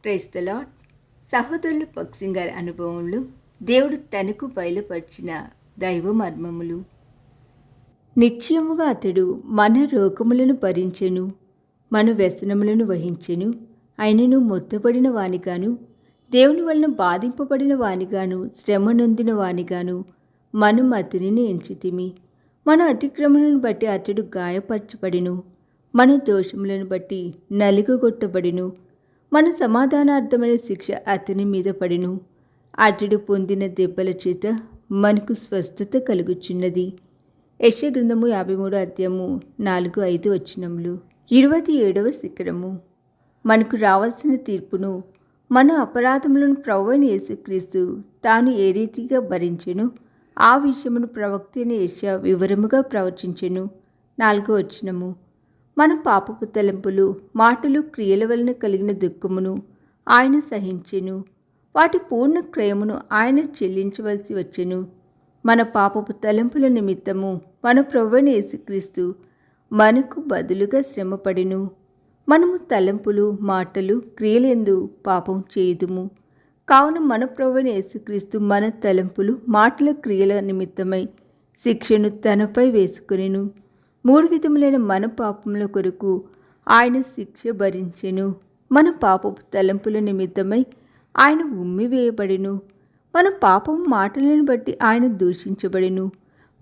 Praise the lord. సహోదరులు భక్సింగ్ గారి అనుభవంలో దేవుడు తనకు బయలుపరిచిన దైవ మర్మములు. నిశ్చయముగా అతడు మన రోగములను భరించెను, మన వ్యసనములను వహించెను. ఆయనను మొత్తబడిన వానిగాను, దేవుని వలన బాధింపబడిన వానిగాను, శ్రమ నొందిన వానిగాను మనం అతనిని ఎంచితిమి. మన అతిక్రమలను బట్టి అతడు గాయపరచబడిను, మన దోషములను బట్టి నలుగగొట్టబడిను. మన సమాధానార్థమైన శిక్ష అతని మీద పడిను. అతడు పొందిన దెబ్బల చేత మనకు స్వస్థత కలుగుచున్నది. యెషయా గ్రంథము 53 అధ్యాయము 4-5 వచనములు. 27వ శిఖరము. మనకు రావాల్సిన తీర్పును, మన అపరాధములను ప్రభువైన యేసుక్రీస్తు తాను ఏ రీతిగా భరించెను ఆ విషయమును ప్రవక్త అయిన యెషయా వివరముగా ప్రవచించెను. 4వ వచనము. మన పాపపు తలంపులు, మాటలు, క్రియల వలన కలిగిన దుఃఖమును ఆయన సహించెను. వాటి పూర్ణ క్రయమును ఆయన చెల్లించవలసి వచ్చెను. మన పాపపు తలంపుల నిమిత్తము మన ప్రభువైన యేసుక్రీస్తు మనకు బదులుగా శ్రమపడెను. మనము తలంపులు, మాటలు, క్రియలందు పాపం చేయుదుము. కావున మన ప్రభువైన యేసుక్రీస్తు మన తలంపులు, మాటల, క్రియల నిమిత్తమై శిక్షను తనపై వేసుకొనెను. 3 విధములైన మన పాపముల కొరకు ఆయన శిక్ష భరించెను. మన పాపపు తలంపుల నిమిత్తమై ఆయన ఉమ్మివేయబడెను. మన పాపం మాటలను బట్టి ఆయన దూషించబడెను.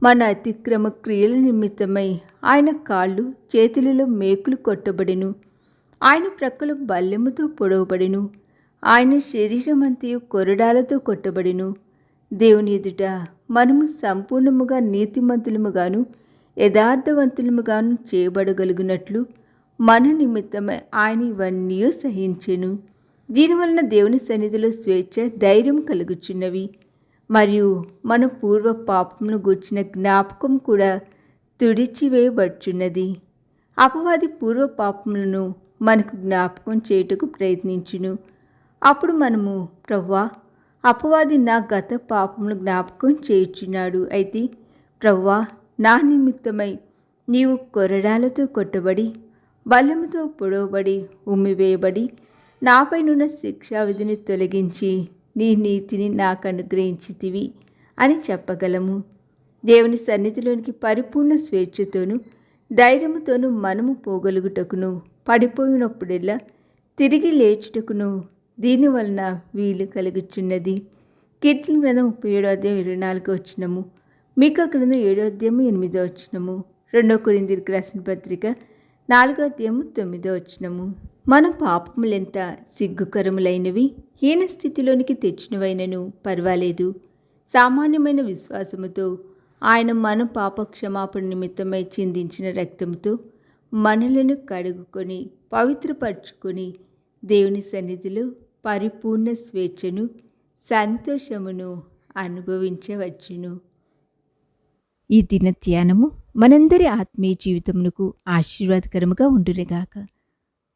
మన అతిక్రమ క్రియల నిమిత్తమై ఆయన కాళ్ళు, చేతులలో మేకులు కొట్టబడెను. ఆయన ప్రక్కలు బల్లెముతో పొడవబడెను. ఆయన శరీరమంతయు కొరడాలతో కొట్టబడెను. దేవుని ఎదుట మనము సంపూర్ణముగా నీతిమంతులముగాను యథార్థవంతులముగాను చేయబడగలుగునట్లు మన నిమిత్తమై ఆయన ఇవన్నీ సహించెను. దీనివలన దేవుని సన్నిధిలో స్వేచ్ఛ, ధైర్యం కలుగుచున్నవి. మరియు మన పూర్వ పాపమును గూర్చిన జ్ఞాపకం కూడా తుడిచివేయబడుచున్నది. అపవాది పూర్వ పాపములను మనకు జ్ఞాపకం చేయుటకు ప్రయత్నించును. అప్పుడు మనము, ప్రభువా, అపవాది నా గత పాపమును జ్ఞాపకం చేయుచున్నాడు. అయితే ప్రభువా, నా నిమిత్తమై నీవు కొరడాలతో కొట్టబడి, బల్లెముతో పొడవబడి, ఉమ్మివేయబడి, నాపైనున్న శిక్షా విధిని తొలగించి నీ నీతిని నాకు అనుగ్రహించితివి అని చెప్పగలము. దేవుని సన్నిధిలోనికి పరిపూర్ణ స్వేచ్ఛతోనూ ధైర్యముతోనూ మనము పోగలుగుటకును, పడిపోయినప్పుడెల్లా తిరిగి లేచుటకును దీనివలన వీలు కలుగుచున్నది. కీర్తన గ్రంథం 37 అధ్యాయం 24 వచనము. మీకా గ్రంథం 7 అధ్యాయం 8 వచనము. 2 కొరింథీయులకు రాసిన పత్రిక 4 అధ్యాయం 9 వచనము. మన పాపములెంత సిగ్గుకరములైనవి, హీన స్థితిలోనికి తెచ్చినవైనను పర్వాలేదు. సామాన్యమైన విశ్వాసముతో ఆయన మన పాప క్షమాపణ నిమిత్తమై చిందించిన రక్తముతో మనలను కడుగుకొని పవిత్రపరచుకొని దేవుని సన్నిధిలో పరిపూర్ణ స్వేచ్ఛను, సంతోషమును అనుభవించవచ్చును. ఈ దిన ధ్యానము మనందరి ఆత్మీయ జీవితమునకు ఆశీర్వాదకరముగా ఉండునుగాక.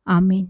ఆమేన్.